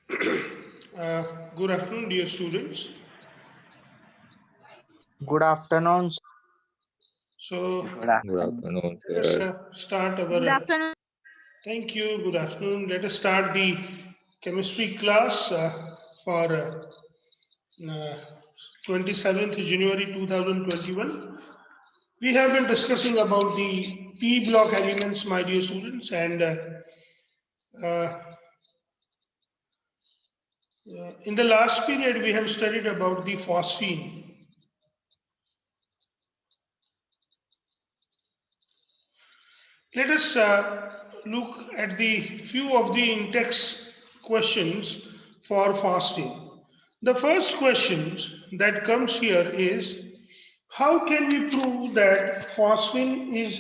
Good afternoon, dear students. Good afternoon. So Good Good afternoon. afternoon, let us sir. start our. Good afternoon. Thank you. Good afternoon. Let us start the chemistry class for 27th January 2021. We have been discussing about the P block elements, my dear students, and in the last period we have studied about the phosphine. Let us look at the few of the in-text questions for fasting. The first question that comes here is, how can we prove that phosphine is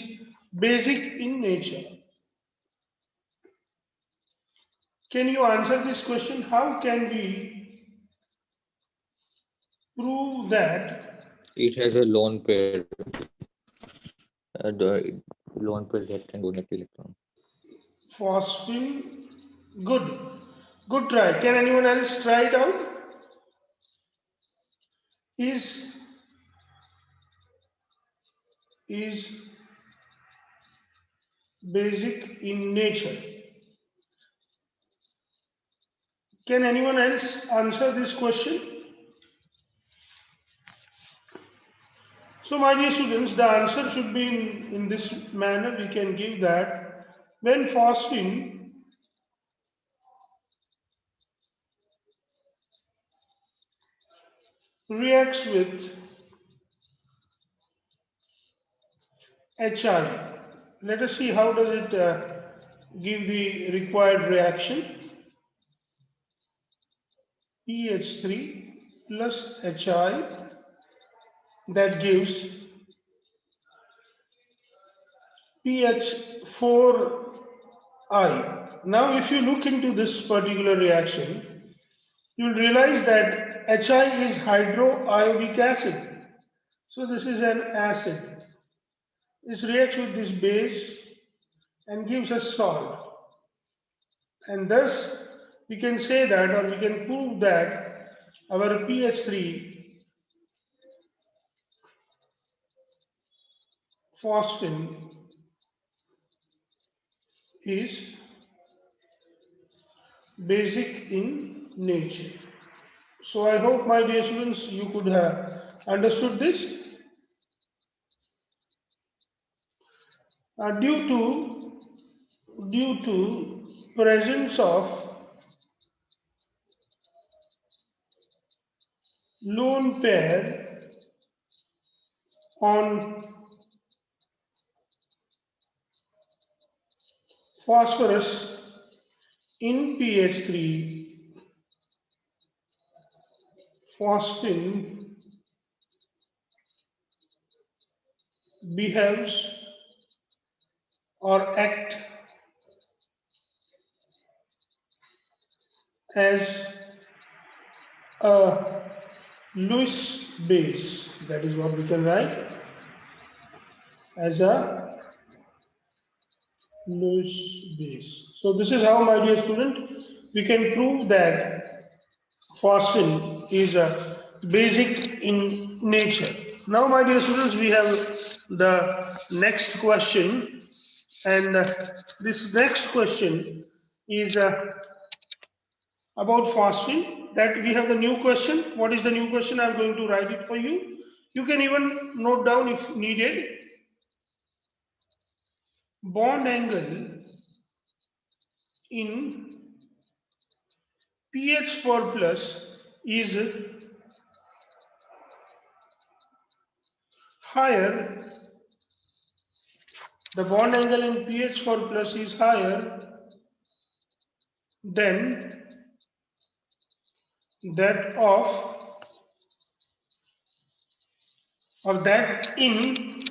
basic in nature? Can you answer this question? How can we prove that It has a lone pair, the lone pair donate electron. phosphine, good, good try. Can anyone else try it out? Is basic in nature. Can anyone else answer this question? So my dear students, the answer should be in this manner. We can give that when phosphine reacts with HI, let us see how does it give the required reaction. PH3 plus HI, that gives PH4I. Now if you look into this particular reaction, you'll realize that HI is hydroiodic acid. So this is an acid. This reacts with this base and gives us salt. And thus we can say that, or we can prove that our PH3 phosphine is basic in nature. So I hope, my dear students, you could have understood this. Due to presence of lone pair on phosphorus in PH3, phosphine behaves or act as a Lewis base. That is what we can write as a Lewis base. So this is how, my dear student, we can prove that phosphine is a basic in nature. Now, my dear students, we have the next question, and this next question is about phosphine. That we have the new question. What is the new question? I'm going to write it for you. You can even note down if needed. Bond angle in PH4 plus is higher. The bond angle in PH4 plus is higher than that of, or that in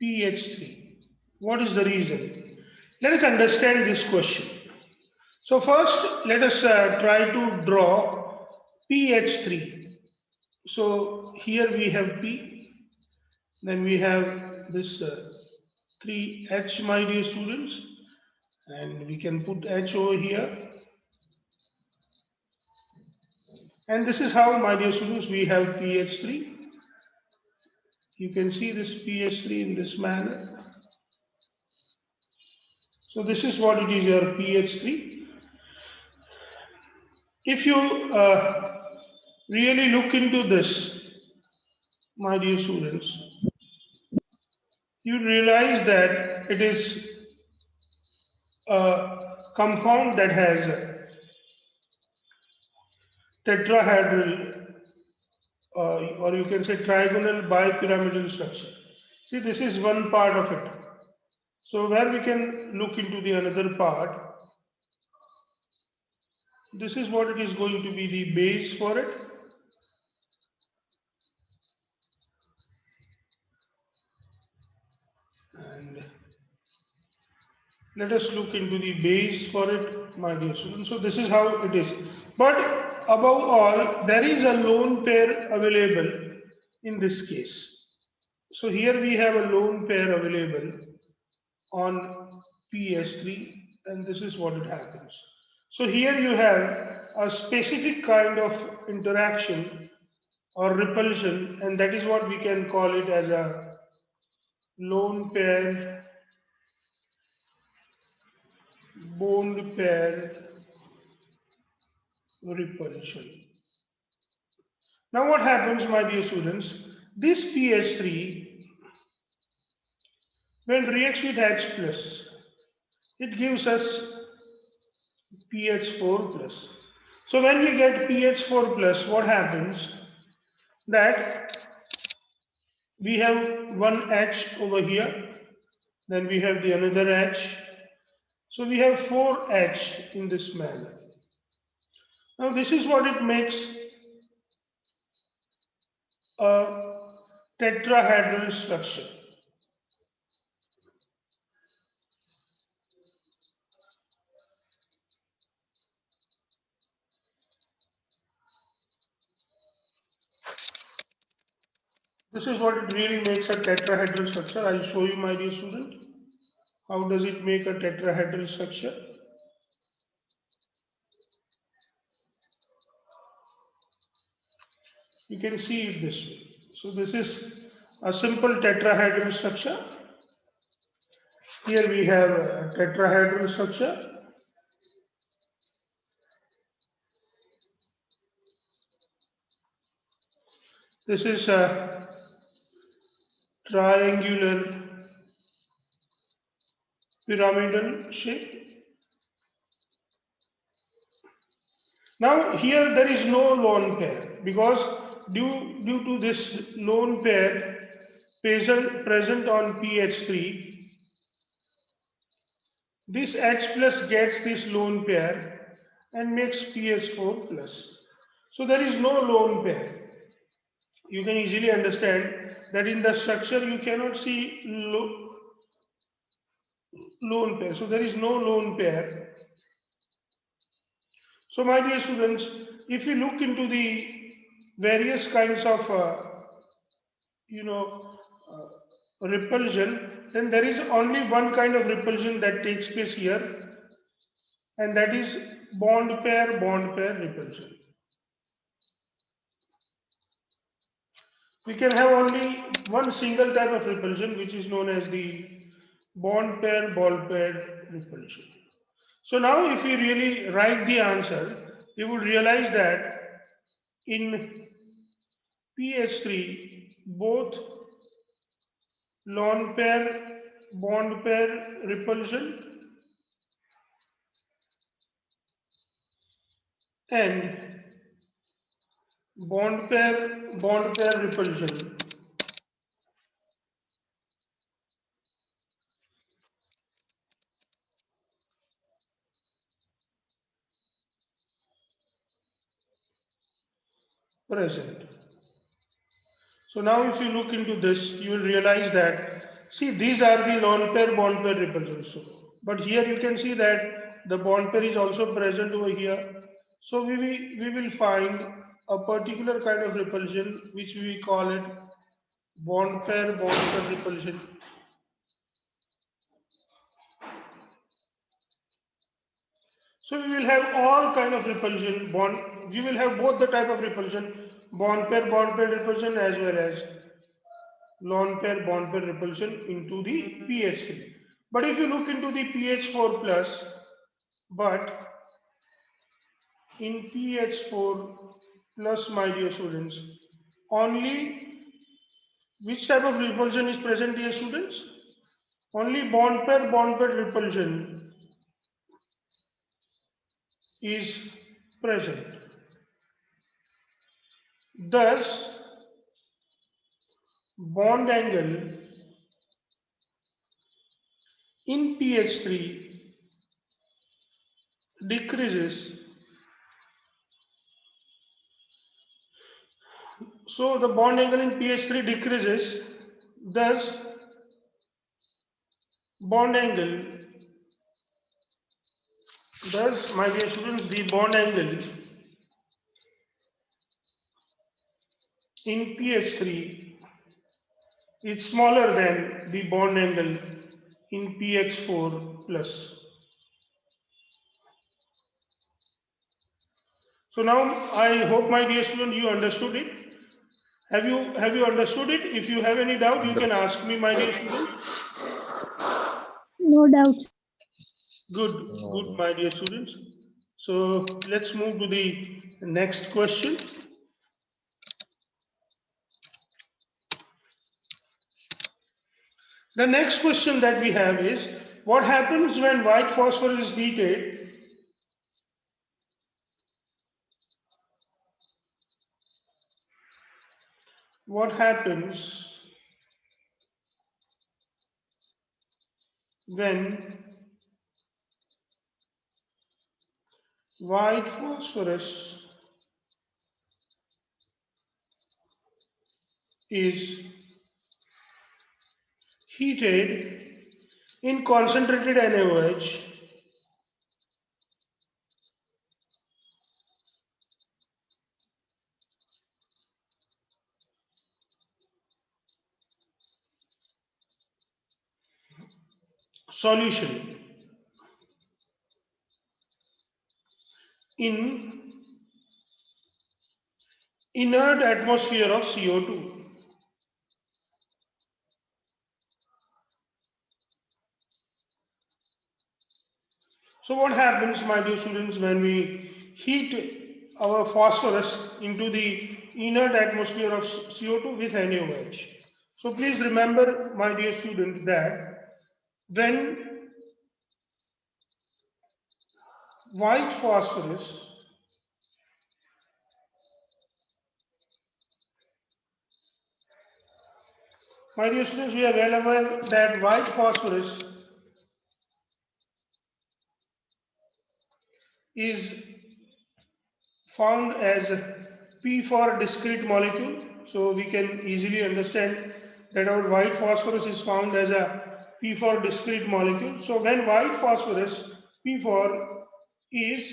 PH3. What is the reason? Let us understand this question. So first, let us try to draw PH3. So here we have P, then we have this 3H, my dear students, and we can put H over here. And this is how, my dear students, we have PH3. You can see this PH3 in this manner. So this is what it is, your PH3. If you really look into this, my dear students, you realize that it is a compound that has a tetrahedral or you can say trigonal bipyramidal structure. See, this is one part of it. So where we can look into the another part, this is what it is going to be the base for it. And let us look into the base for it, my dear students. So this is how it is. But above all, there is a lone pair available in this case. So here we have a lone pair available on PS3, and this is what it happens. So here you have a specific kind of interaction or repulsion, and that is what we can call it as a lone pair bond pair repulsion. Now what happens, my dear students? This PH3, when reacts with H plus, it gives us PH4 plus. So when we get PH4 plus, what happens? That we have one H over here, then we have the another H. So we have 4H in this manner. Now this is what it makes a tetrahedral structure. This is what it really makes a tetrahedral structure. I'll show you, my dear student. How does it make a tetrahedral structure? You can see it this way. So this is a simple tetrahedral structure. Here we have a tetrahedral structure. This is a triangular pyramidal shape. Now here there is no lone pair because due to this lone pair present on PH3, this H plus gets this lone pair and makes PH4 plus. So there is no lone pair. You can easily understand that in the structure you cannot see lone pair. So there is no lone pair. So my dear students, if you look into the various kinds of you know repulsion, then there is only one kind of repulsion that takes place here, and that is bond pair repulsion. We can have only one single type of repulsion, which is known as the bond pair repulsion. So now if we really write the answer, you would realize that in PH3, both lone pair bond pair repulsion and bond pair repulsion present. So now if you look into this, you will realize that, see, these are the lone pair bond pair repulsions. So, but here you can see that the bond pair is also present over here. So we will find a particular kind of repulsion which we call it bond pair repulsion. So we will have all kind of repulsion, we will have both the type of repulsion, bond pair repulsion as well as lone pair bond pair repulsion into the PH3. But if you look into the PH4 plus, but in PH4 plus, my dear students, only which type of repulsion is present, dear students? Only bond pair repulsion is present. Thus, bond angle in PH3 decreases. So the bond angle in PH3 decreases. Thus, bond angle, thus, my dear students, the bond angle in PH3 is smaller than the bond angle in PH4 plus. So now I hope, my dear student, you understood it. Have you understood it? If you have any doubt, you can ask me, my dear student. No doubts. Good, No, good, no. my dear students. So let's move to the next question. The next question that we have is, what happens when white phosphorus is heated? What happens when white phosphorus is heated in concentrated NaOH solution in inert atmosphere of CO2? So what happens, my dear students, when we heat our phosphorus into the inert atmosphere of CO2 with NaOH? So please remember, my dear student, that when white phosphorus my dear students, we are well aware that white phosphorus is found as P for discrete molecule. So we can easily understand that our white phosphorus is found as a P for discrete molecule. So when white phosphorus P4 is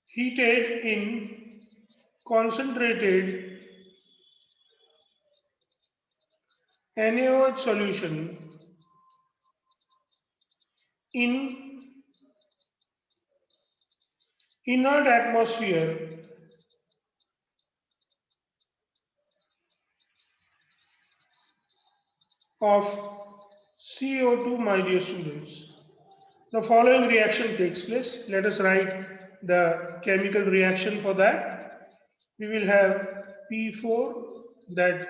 heated in concentrated NaOH solution in inert atmosphere of CO2, my dear students, the following reaction takes place. Let us write the chemical reaction for that. We will have P4 that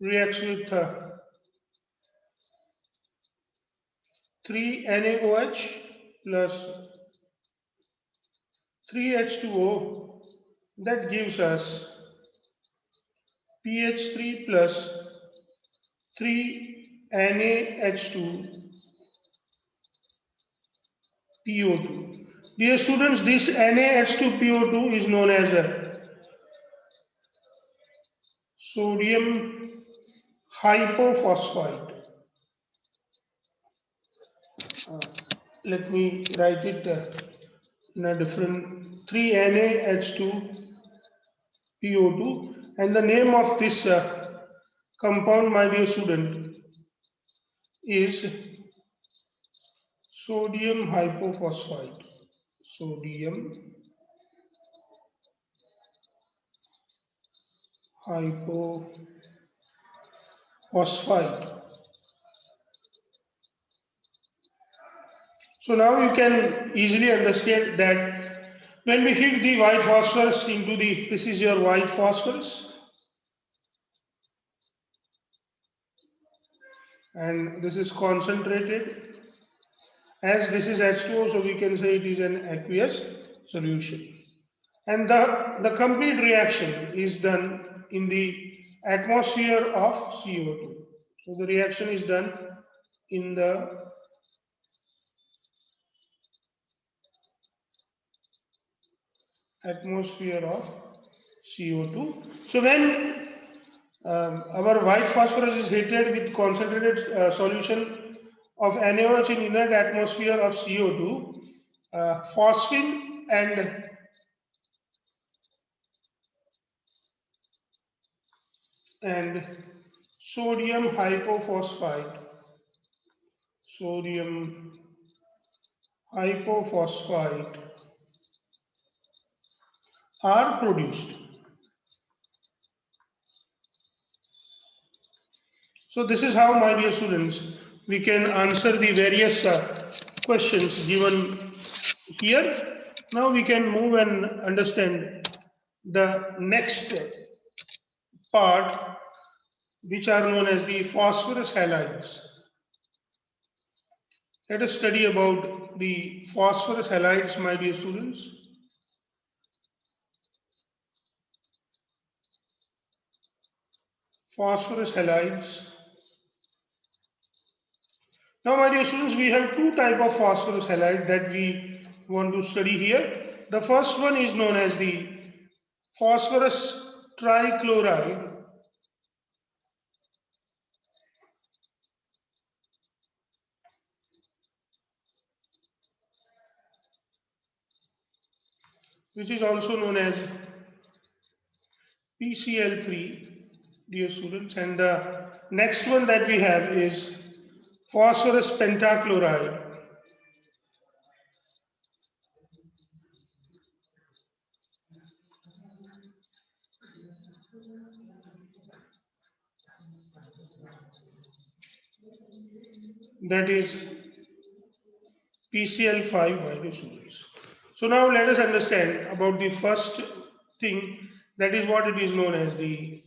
reacts with 3 NaOH plus 3 H2O, that gives us PH3 plus 3 NaH2 PO2. Dear students, this NaH2 PO2 is known as a sodium hypophosphite. Let me write it in a different 3 NaH2 PO2, and the name of this compound, my dear student, is sodium hypophosphite. sodium hypophosphite. So now you can easily understand that when we heat the white phosphorus into this is your white phosphorus, and this is concentrated. As this is H2O, so we can say it is an aqueous solution. And the complete reaction is done in the atmosphere of CO2. So the reaction is done in the atmosphere of CO2. So when our white phosphorus is heated with concentrated solution of NaOH in inert atmosphere of CO2, phosphine and sodium hypophosphite, sodium hypophosphite are produced. So this is how, my dear students, we can answer the various questions given here. Now we can move and understand the next part, which are known as the phosphorus halides. Let us study about the phosphorus halides, my dear students. Phosphorus halides. Now, my dear students, we have two types of phosphorus halide that we want to study here. The first one is known as the phosphorus trichloride, which is also known as PCl3, dear students. And the next one that we have is phosphorus pentachloride, that is PCl5, my dear students. So now let us understand about the first thing, that is what it is known as the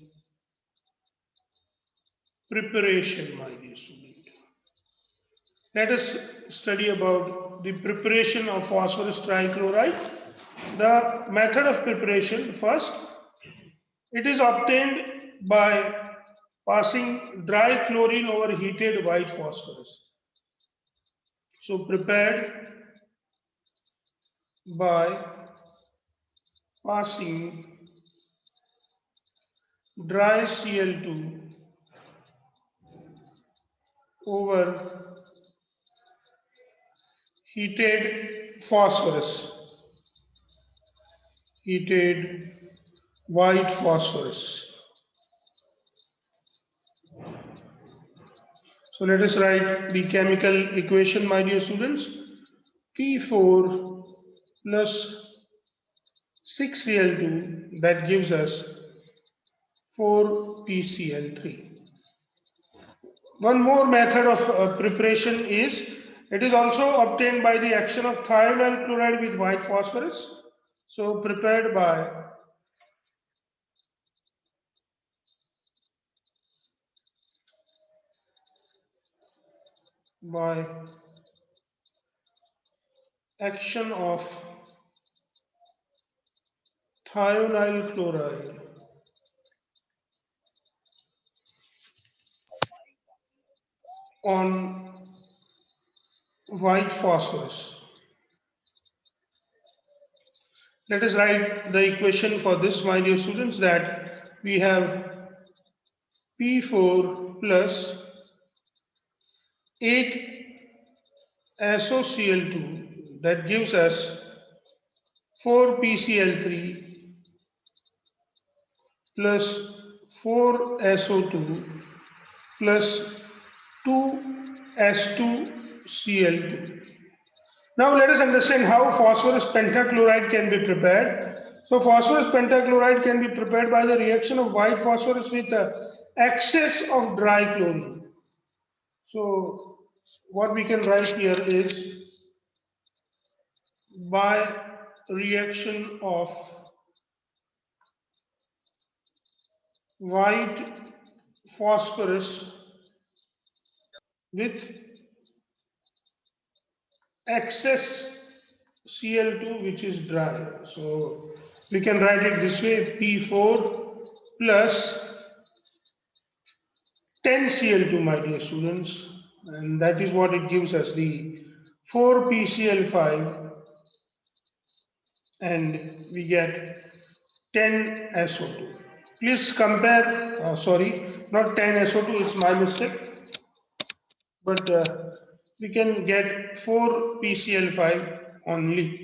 preparation, my dear student. Let us study about the preparation of phosphorus trichloride. The method of preparation: first, it is obtained by passing dry chlorine over heated white phosphorus. So prepared by passing dry Cl2 over heated phosphorus, heated white phosphorus. So let us write the chemical equation, my dear students. P4 plus 6Cl2, that gives us 4PCl3. One more method of preparation is, it is also obtained by the action of thionyl chloride with white phosphorus. So prepared by action of thionyl chloride on white phosphorus. Let us write the equation for this, my dear students, that we have P4 plus 8SOCl2, that gives us 4PCl3 plus 4SO2 plus 2S2Cl2. Now let us understand how phosphorus pentachloride can be prepared. So phosphorus pentachloride can be prepared by the reaction of white phosphorus with excess of dry chlorine. So what we can write here is by reaction of white phosphorus with excess Cl2 which is dry. So we can write it this way, P4 plus 10 Cl2, my dear students, and that is what it gives us, the 4 PCl5, and we get 10 SO2. Please compare, sorry, not 10 SO2, it's my mistake, but we can get 4 PCl5 only.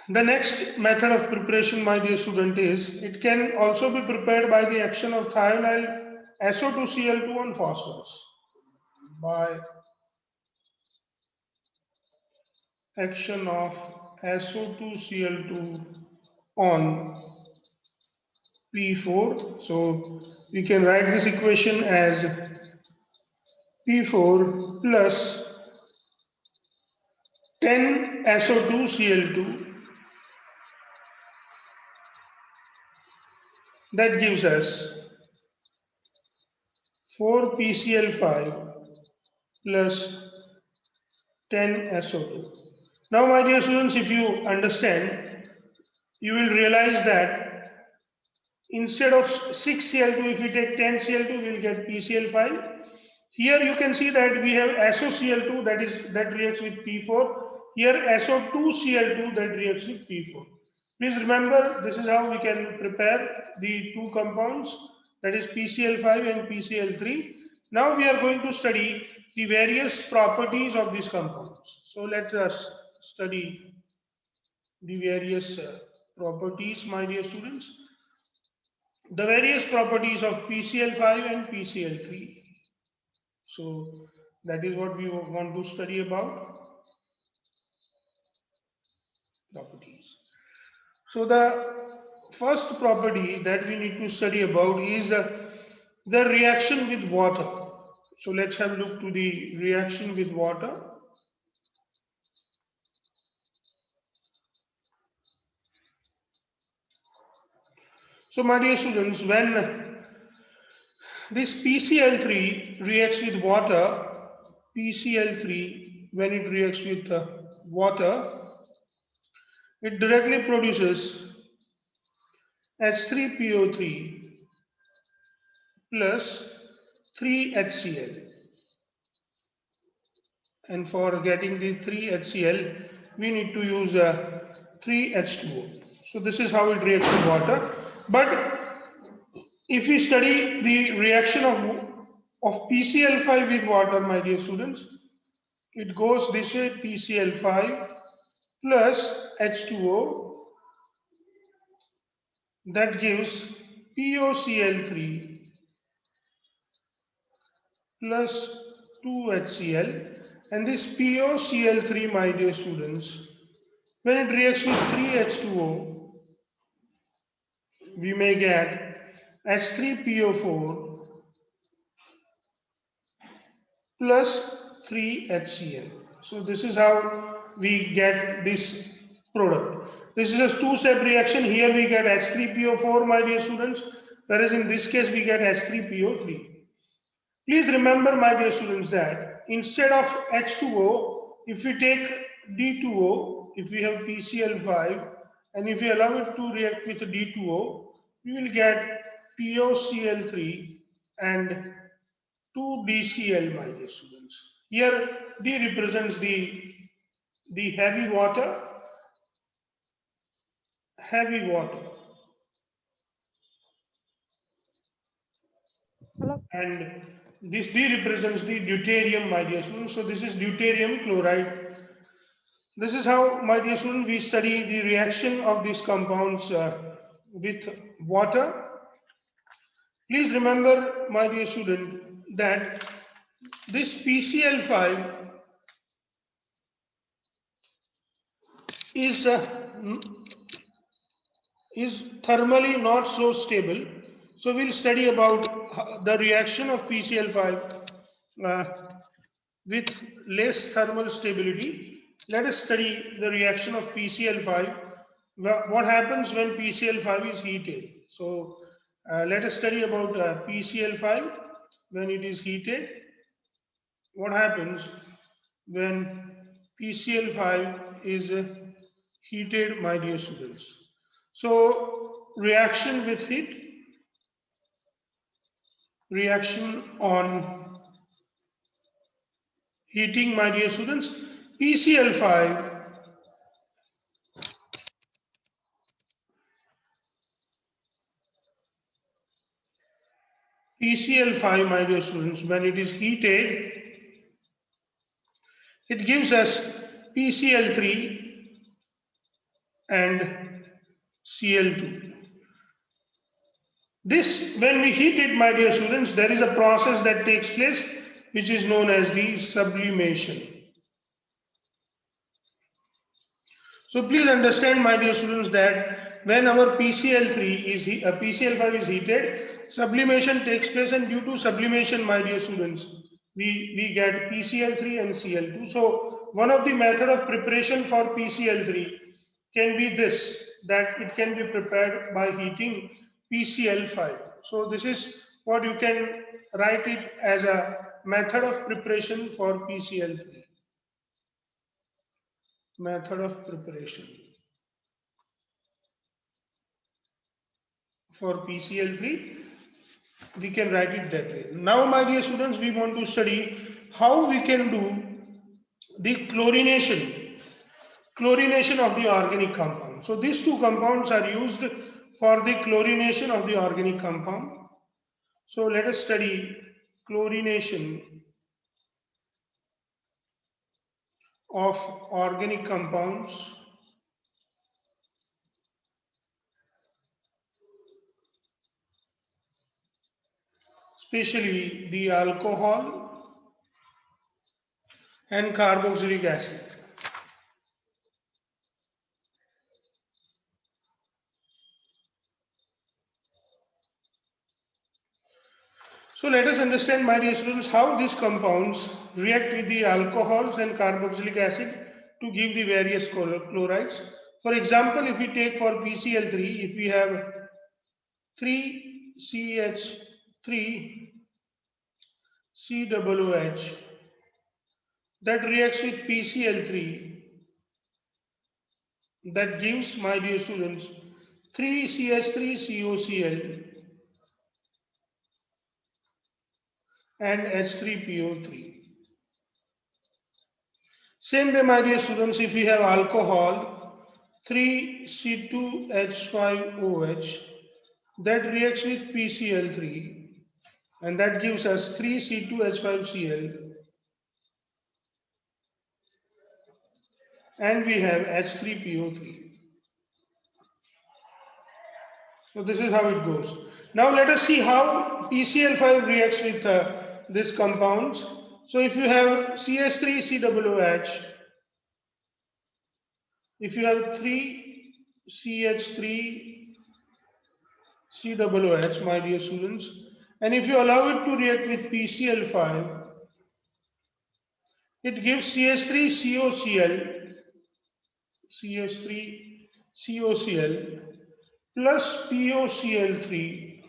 The next method of preparation, my dear student, is it can also be prepared by the action of thionyl SO2Cl2 on phosphorus. By action of SO2Cl2 on P4. So we can write this equation as P4 plus 10 SO2Cl2, that gives us 4 PCl5 plus 10 SO2. Now, my dear students, if you understand, you will realize that instead of 6 Cl2, if we take 10 Cl2, we will get PCl5. Here you can see that we have SOCl2 that reacts with P4. Here SO2Cl2 that reacts with P4. Please remember, this is how we can prepare the two compounds, that is PCl5 and PCl3. Now we are going to study the various properties of these compounds. So let us study the various properties, my dear students. The various properties of PCl5 and PCl3. So that is what we want to study about, properties. So the first property that we need to study about is the reaction with water. So let's have a look to the reaction with water. So my dear students, when this PCl3 reacts with water, PCl3 when it reacts with water, it directly produces H3PO3 plus 3HCl. And for getting the 3HCl, we need to use 3H2O. So this is how it reacts with water. But if we study the reaction of PCl5 with water, my dear students, it goes this way, PCl5 plus H2O, that gives POCl3 plus 2HCl, and this POCl3, my dear students, when it reacts with 3H2O, we may get H3PO4 plus 3HCl. So this is how we get this product. This is a two-step reaction. Here we get H3PO4, my dear students, whereas in this case we get H3PO3. Please remember, my dear students, that instead of H2O, if we take D2O, if we have PCl5, and if we allow it to react with D2O, we will get POCl3 and 2BCl, my dear students. Here, D represents the heavy water, and this D represents the deuterium, my dear students. So this is deuterium chloride. This is how, my dear student, we study the reaction of these compounds with water. Please remember, my dear student, that this PCl5 is is thermally not so stable. So we'll study about the reaction of PCl5 uh, with less thermal stability. Let us study the reaction of PCl5. What happens when PCl5 is heated? So let us study about PCl5 when it is heated. What happens when PCl5 is heated, my dear students? So reaction with heat, reaction on heating, my dear students. PCl5 PCl5, my dear students, when it is heated, it gives us PCl3 and Cl2. This, when we heat it, my dear students, there is a process that takes place which is known as the sublimation. So please understand, my dear students, that when our PCl3 is PCl5 is heated, sublimation takes place, and due to sublimation, my dear students, we get PCl3 and Cl2. So one of the method of preparation for PCl3 can be this, that it can be prepared by heating PCl5. So this is what you can write it as a method of preparation for PCl3. Method of preparation for PCl3, we can write it that way. Now, my dear students, we want to study how we can do the chlorination of the organic compound. So these two compounds are used for the chlorination of the organic compound. So let us study chlorination of organic compounds, especially the alcohol and carboxylic acid. So let us understand, my dear students, how these compounds react with the alcohols and carboxylic acid to give the various chlorides. For example, if we take for PCl3, if we have 3CH3 COOH that reacts with PCl3, that gives, my dear students, 3CH3 COCl and H3PO3. Same way, my dear students, if we have alcohol 3C2H5OH that reacts with PCl3 and that gives us 3C2H5Cl, and we have H3PO3. So this is how it goes. Now let us see how PCl5 reacts with these compounds. So if you have CH3COOH, if you have 3CH3 COOH, my dear students, and if you allow it to react with PCl5, it gives CH3COCl, CH3COCl plus POCl3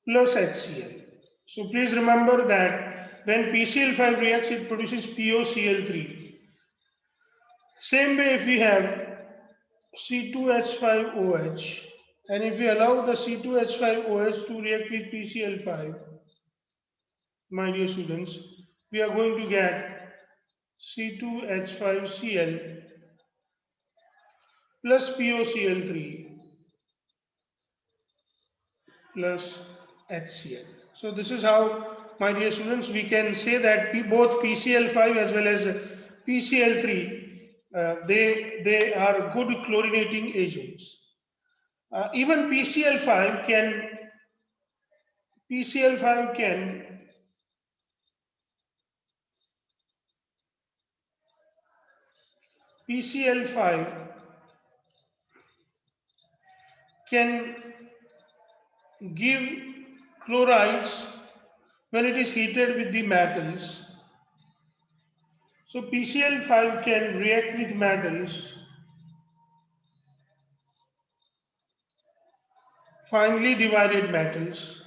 plus HCl. So please remember that when PCl5 reacts, it produces POCl3. Same way, if we have C2H5OH, and if we allow the C2H5OH to react with PCl5, my dear students, we are going to get C2H5Cl plus POCl3 plus HCl. So this is how, my dear students, we can say that both PCl5 as well as PCl3, they are good chlorinating agents. Even PCl5 can PCl5 can give chlorides when it is heated with the metals. So PCl5 can react with metals, finely divided metals,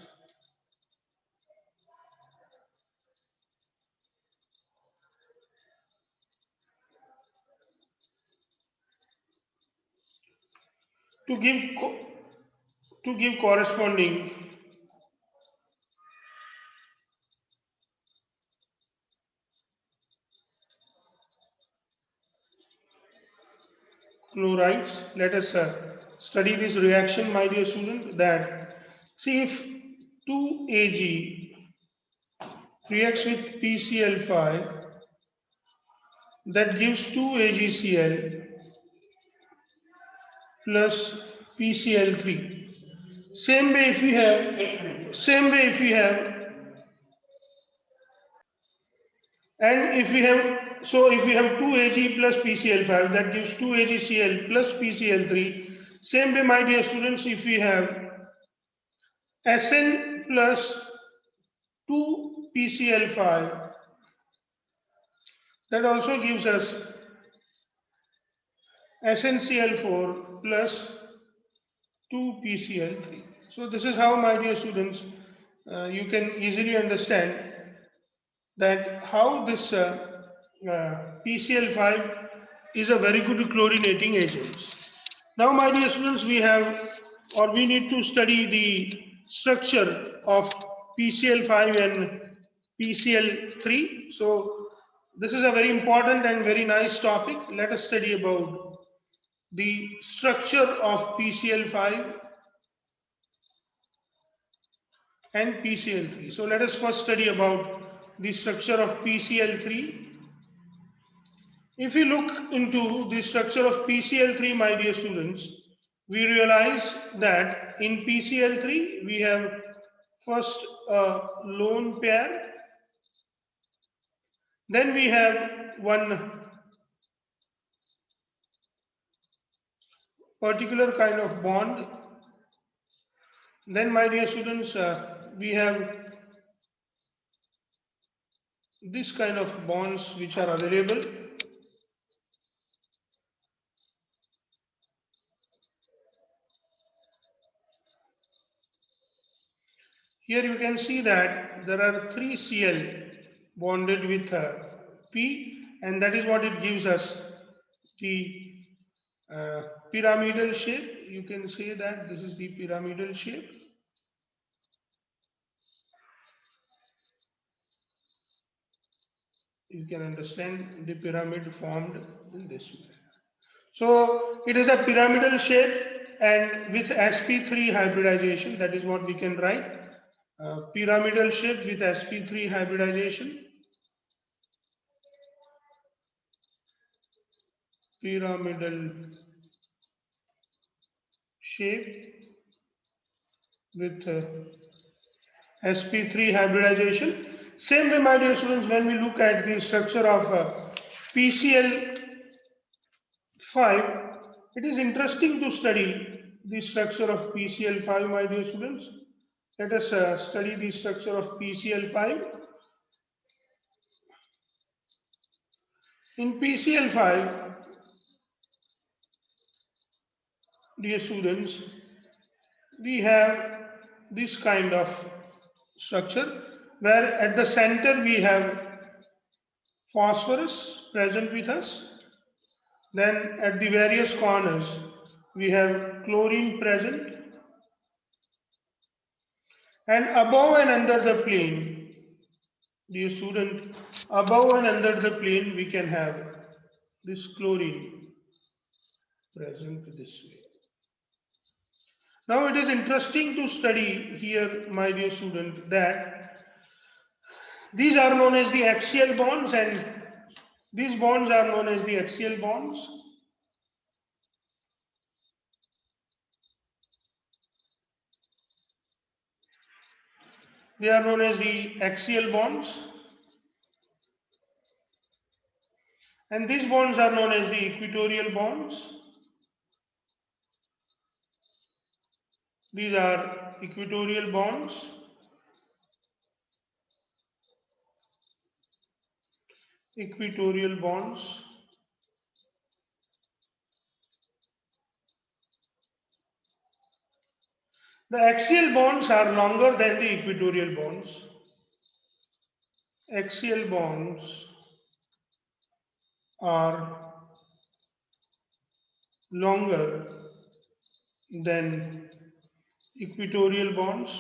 to give corresponding chlorides. Let us study this reaction, my dear student. That see if 2Ag reacts with PCl5, that gives 2AgCl plus PCl3. Same way if we have And if we have, so if we have 2Ag plus PCl5, that gives 2AgCl plus PCl3. Same way, my dear students, if we have Sn plus 2PCl5, that also gives us SnCl4 plus 2PCl3. So this is how, my dear students, you can easily understand that how this PCl5 is a very good chlorinating agent. Now, my dear students, we need to study the structure of PCl5 and PCl3. So this is a very important and very nice topic. Let us study about the structure of PCl5 and PCl3. So let us first study about the structure of PCl3. If we look into the structure of PCl3, my dear students, we realize that in PCl3 we have first a lone pair, then we have one particular kind of bond, then my dear students, we have this kind of bonds which are available. Here you can see that there are 3 Cl bonded with P, and that is what it gives us the pyramidal shape. You can say that this is the pyramidal shape. You can understand the pyramid formed in this way. So it is a pyramidal shape and with sp3 hybridization, that is what we can write. Pyramidal shape with sp3 hybridization. Pyramidal shape with sp3 hybridization. Same way, my dear students, when we look at the structure of PCl5, it is interesting to study the structure of PCl5, my dear students. Let us study the structure of PCl5. In PCl5, dear students, we have this kind of structure where at the center we have phosphorus present with us. Then at the various corners we have chlorine present, and above and under the plane, dear student, above and under the plane we can have this chlorine present this way. Now it is interesting to study here, my dear student, that these are known as the axial bonds, and these bonds are known as the axial bonds. They are known as the axial bonds. And these bonds are known as the equatorial bonds. These are equatorial bonds. Equatorial bonds. The axial bonds are longer than the equatorial bonds. Axial bonds are longer than equatorial bonds.